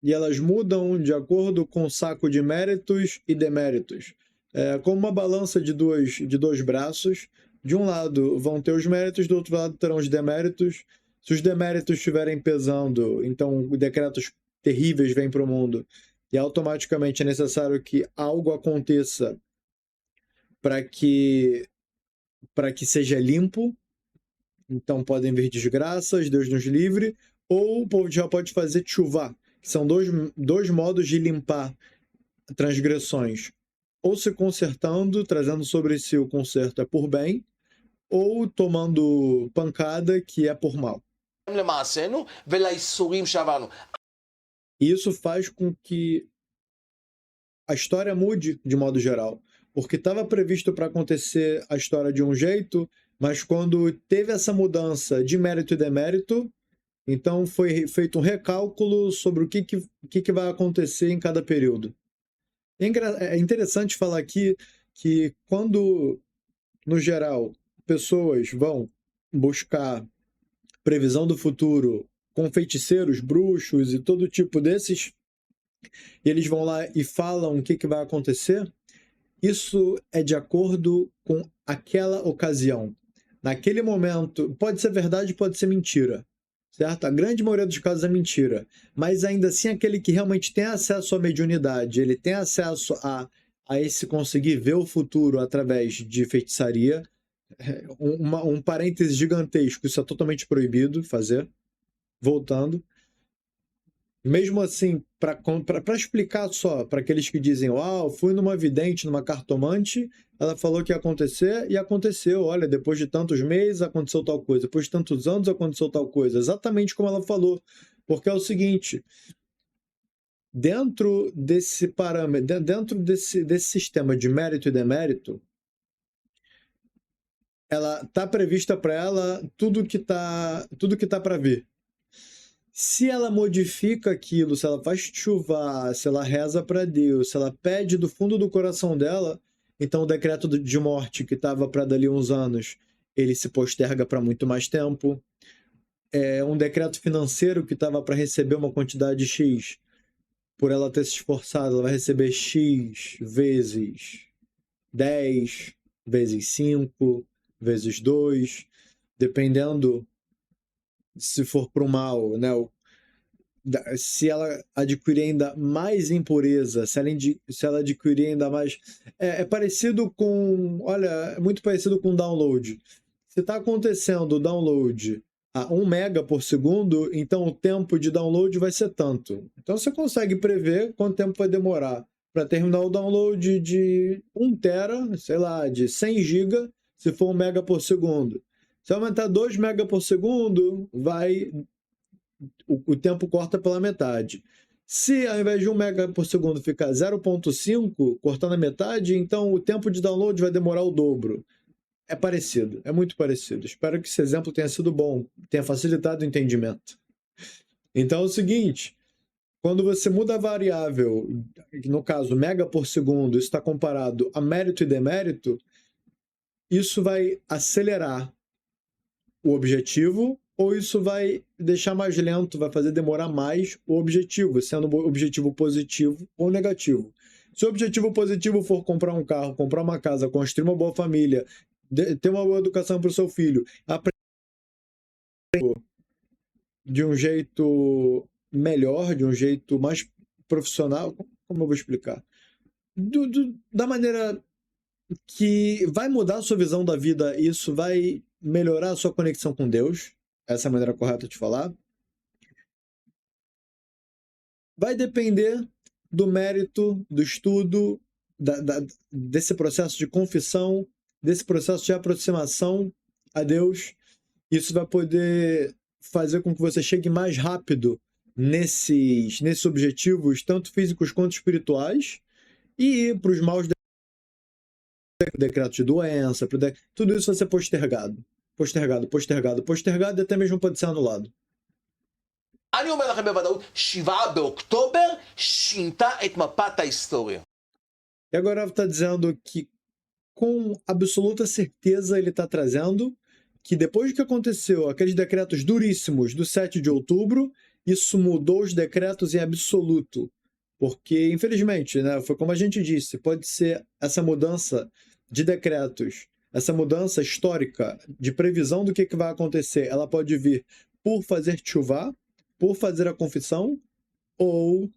e elas mudam de acordo com o saco de méritos e deméritos. É como uma balança de dois braços. De um lado vão ter os méritos, do outro lado terão os deméritos. Se os deméritos estiverem pesando, então decretos terríveis vêm para o mundo e automaticamente é necessário que algo aconteça para que seja limpo. Então podem vir desgraças, Deus nos livre, ou o povo de Israel pode fazer tchuvá, que são dois modos de limpar transgressões. Ou se consertando, trazendo sobre si o conserto é por bem, ou tomando pancada, que é por mal. למעשינו ולאיסורים שעברנו. Isso faz com que a história mude de modo geral, porque estava previsto para acontecer a história de um jeito, mas quando teve essa mudança de mérito e demérito, então foi feito um recálculo sobre o que vai acontecer em cada período. É interessante falar aqui que quando, no geral, pessoas vão buscar previsão do futuro com feiticeiros, bruxos e todo tipo desses, e eles vão lá e falam o que vai acontecer, isso é de acordo com aquela ocasião. Naquele momento, pode ser verdade, pode ser mentira, certo? A grande maioria dos casos é mentira, mas ainda assim aquele que realmente tem acesso à mediunidade, ele tem acesso a esse conseguir ver o futuro através de feitiçaria. Um parêntese gigantesco, isso é totalmente proibido fazer. Voltando. Mesmo assim, para explicar só, para aqueles que dizem, fui numa vidente, numa cartomante, ela falou que ia acontecer e aconteceu. Olha, depois de tantos meses aconteceu tal coisa, depois de tantos anos aconteceu tal coisa. Exatamente como ela falou. Porque é o seguinte, dentro desse parâmetro, dentro desse sistema de mérito e demérito, ela tá prevista para ela tudo que tá para vir. Se ela modifica aquilo, se ela faz chuvar, se ela reza para Deus, se ela pede do fundo do coração dela, então o decreto de morte que estava para dali uns anos, ele se posterga para muito mais tempo. Um decreto financeiro que estava para receber uma quantidade X, por ela ter se esforçado, ela vai receber X vezes 10, vezes 5, vezes 2, dependendo se for para o mal, né? Se ela adquirir ainda mais impureza, se ela adquirir ainda mais... É parecido com... Olha, é muito parecido com download. Se está acontecendo o download a 1 mega por segundo, então o tempo de download vai ser tanto. Então você consegue prever quanto tempo vai demorar para terminar o download de 1 tera, sei lá, de 100 GB, se for 1 mega por segundo. Se aumentar 2 mega por segundo, o tempo corta pela metade. Se ao invés de 1 mega por segundo ficar 0.5, cortando a metade, então o tempo de download vai demorar o dobro. É parecido, é muito parecido. Espero que esse exemplo tenha sido bom, tenha facilitado o entendimento. Então é o seguinte, quando você muda a variável, no caso mega por segundo, isso está comparado a mérito e demérito, isso vai acelerar o objetivo ou isso vai deixar mais lento, vai fazer demorar mais o objetivo, sendo um objetivo positivo ou negativo. Se o objetivo positivo for comprar um carro, comprar uma casa, construir uma boa família, ter uma boa educação para o seu filho, aprender de um jeito melhor, de um jeito mais profissional, como eu vou explicar? Da maneira que vai mudar a sua visão da vida, isso vai melhorar a sua conexão com Deus, essa é a maneira correta de falar. Vai depender do mérito, do estudo, desse processo de confissão, desse processo de aproximação a Deus. Isso vai poder fazer com que você chegue mais rápido nesses objetivos, tanto físicos quanto espirituais, e para os maus decretos de doença, tudo isso vai ser postergado. E até mesmo pode ser anulado. אני אומר לכם בוודאות, 7 באוקטובר שינתה את מפת ההיסטוריה. E agora está dizendo que com absoluta certeza ele está trazendo que depois que aconteceu aqueles decretos duríssimos do 7 de outubro, isso mudou os decretos em absoluto. Porque, infelizmente, né, foi como a gente disse, pode ser essa mudança de decretos, essa mudança histórica de previsão do que vai acontecer, ela pode vir por fazer tchuvá, por fazer a confissão, ou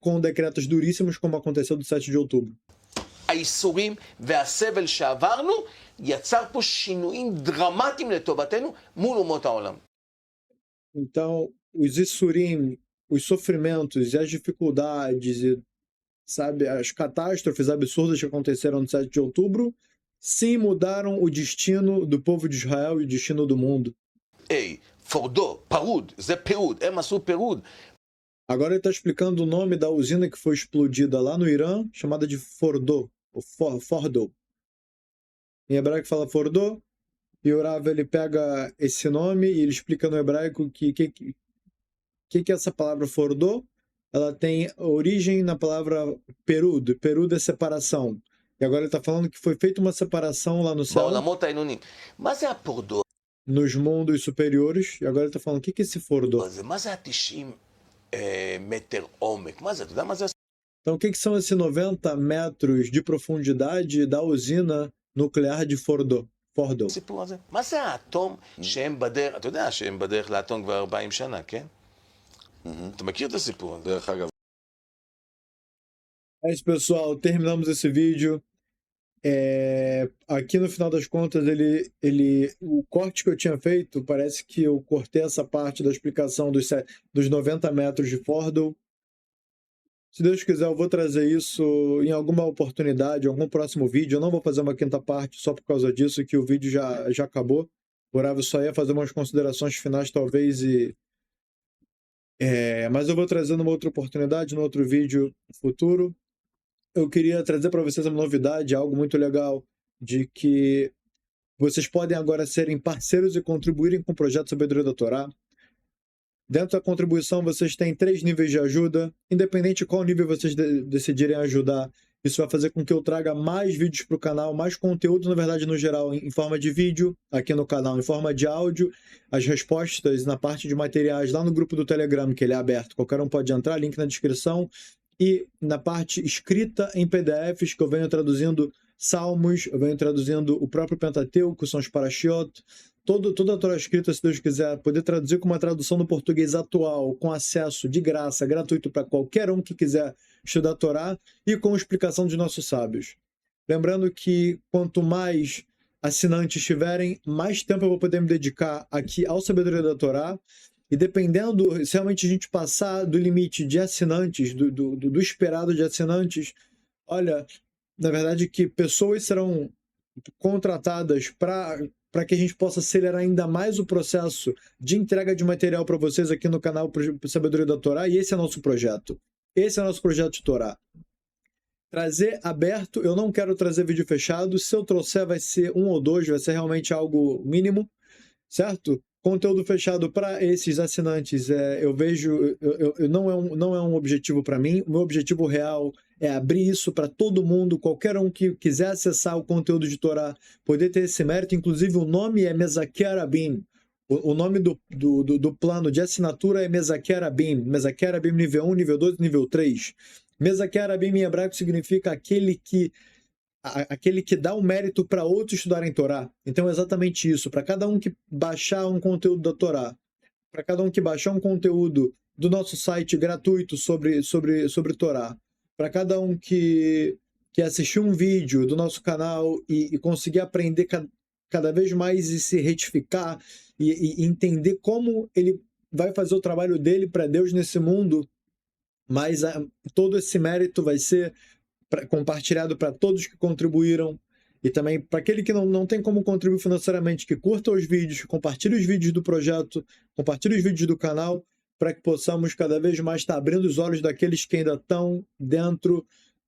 com decretos duríssimos, como aconteceu do 7 de outubro. האיסורים והסבל שעברנו יצר פה שינויים דרמטיים לטובתנו מול אומות העולם. Então, os Issurim, os sofrimentos e as dificuldades e, sabe, as catástrofes absurdas que aconteceram no 7 de outubro, sim, mudaram o destino do povo de Israel e o destino do mundo. היי, פורדו, פרוד, זה פירוד, הם עשו פירוד. Agora ele está explicando o nome da usina que foi explodida lá no Irã, chamada de Fordo, ou Fordo. Em hebraico fala Fordo, e o Rav ele pega esse nome e ele explica no hebraico que é essa palavra Fordo. Ela tem origem na palavra Perud. Perud é separação. E agora ele está falando que foi feita uma separação lá no céu, בעולמות העליונים. מה זה הפורדו nos mundos superiores. E agora ele está falando o que é esse Fordo. הזה? מה זה ה-90 מטר עומק? מה זה? אתה יודע מה זה Então, o que são esses 90 metros de profundidade da usina nuclear de Fordo? הסיפור הזה? מה זה האטום שהם בדרך, אתה יודע שהם בדרך לאטום כבר 40 שנה, כן? אתה מכיר את הסיפור הזה? דרך אגב, É isso, pessoal. Terminamos esse vídeo. Aqui no final das contas, o corte que eu tinha feito, parece que eu cortei essa parte da explicação dos 90 metros de Fordo. Se Deus quiser, eu vou trazer isso em alguma oportunidade, em algum próximo vídeo. Eu não vou fazer uma quinta parte só por causa disso, que o vídeo já acabou. O Rav só ia fazer umas considerações finais, talvez, mas eu vou trazer numa outra oportunidade, num outro vídeo futuro. Eu queria trazer para vocês uma novidade, algo muito legal, de que vocês podem agora serem parceiros e contribuírem com o projeto Sabedoria da Torá. Dentro da contribuição, vocês têm 3 níveis de ajuda. Independente de qual nível vocês decidirem ajudar, isso vai fazer com que eu traga mais vídeos para o canal, mais conteúdo, na verdade, no geral, em forma de vídeo aqui no canal, em forma de áudio, as respostas na parte de materiais lá no grupo do Telegram, que ele é aberto. Qualquer um pode entrar, link na descrição. E na parte escrita em PDFs, que eu venho traduzindo Salmos, eu venho traduzindo o próprio Pentateuco, são os Parashiot, toda a Torá escrita, se Deus quiser, poder traduzir com uma tradução no português atual, com acesso de graça, gratuito para qualquer um que quiser estudar a Torá e com explicação dos nossos sábios. Lembrando que quanto mais assinantes tiverem, mais tempo eu vou poder me dedicar aqui ao Sabedoria da Torá. E dependendo, se realmente a gente passar do limite de assinantes, do esperado de assinantes, olha, na verdade que pessoas serão contratadas para que a gente possa acelerar ainda mais o processo de entrega de material para vocês aqui no canal Sabedoria da Torá, e esse é nosso projeto. Esse é o nosso projeto de Torá. Trazer aberto, eu não quero trazer vídeo fechado, se eu trouxer vai ser 1 ou 2, vai ser realmente algo mínimo, certo? Conteúdo fechado para esses assinantes, eu vejo, não é um objetivo para mim. O meu objetivo real é abrir isso para todo mundo, qualquer um que quiser acessar o conteúdo de Torá, poder ter esse mérito. Inclusive, o nome é Mezaker Abim. O nome do plano de assinatura é Mezaker Abim. Mezaker Abim nível 1, nível 2, nível 3. Mezaker Abim em hebraico significa aquele que dá o mérito para outros estudarem Torá. Então é exatamente isso. Para cada um que baixar um conteúdo da Torá, para cada um que baixar um conteúdo do nosso site gratuito sobre Torá, para cada um que assistir um vídeo do nosso canal e conseguir aprender cada vez mais e se retificar e entender como ele vai fazer o trabalho dele para Deus nesse mundo, mas todo esse mérito vai ser compartilhado para todos que contribuíram, e também para aquele que não tem como contribuir financeiramente, que curta os vídeos, compartilhe os vídeos do projeto, compartilhe os vídeos do canal, para que possamos cada vez mais estar abrindo os olhos daqueles que ainda estão dentro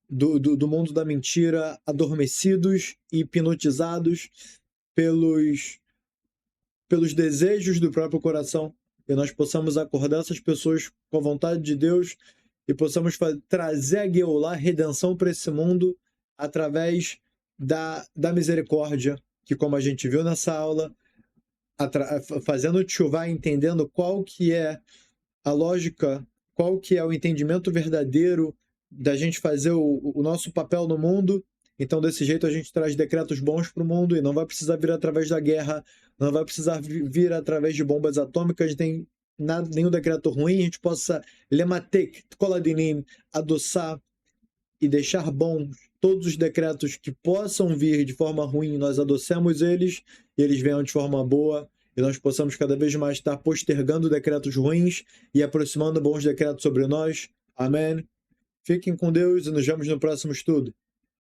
do mundo da mentira, adormecidos e hipnotizados pelos desejos do próprio coração, e nós possamos acordar essas pessoas com a vontade de Deus e possamos trazer a Geulá, a redenção para esse mundo, através da misericórdia, que, como a gente viu nessa aula, fazendo tchuvá, entendendo qual que é a lógica, qual que é o entendimento verdadeiro da gente fazer o nosso papel no mundo. Então, desse jeito, a gente traz decretos bons para o mundo e não vai precisar vir através da guerra, não vai precisar vir através de bombas atômicas, nenhum decreto ruim. A gente possa lematek, koladinim, adoçar e deixar bons todos os decretos que possam vir de forma ruim, nós adoçamos eles e eles venham de forma boa e nós possamos cada vez mais estar postergando decretos ruins e aproximando bons decretos sobre nós. Amém. Fiquem com Deus e nos vemos no próximo estudo.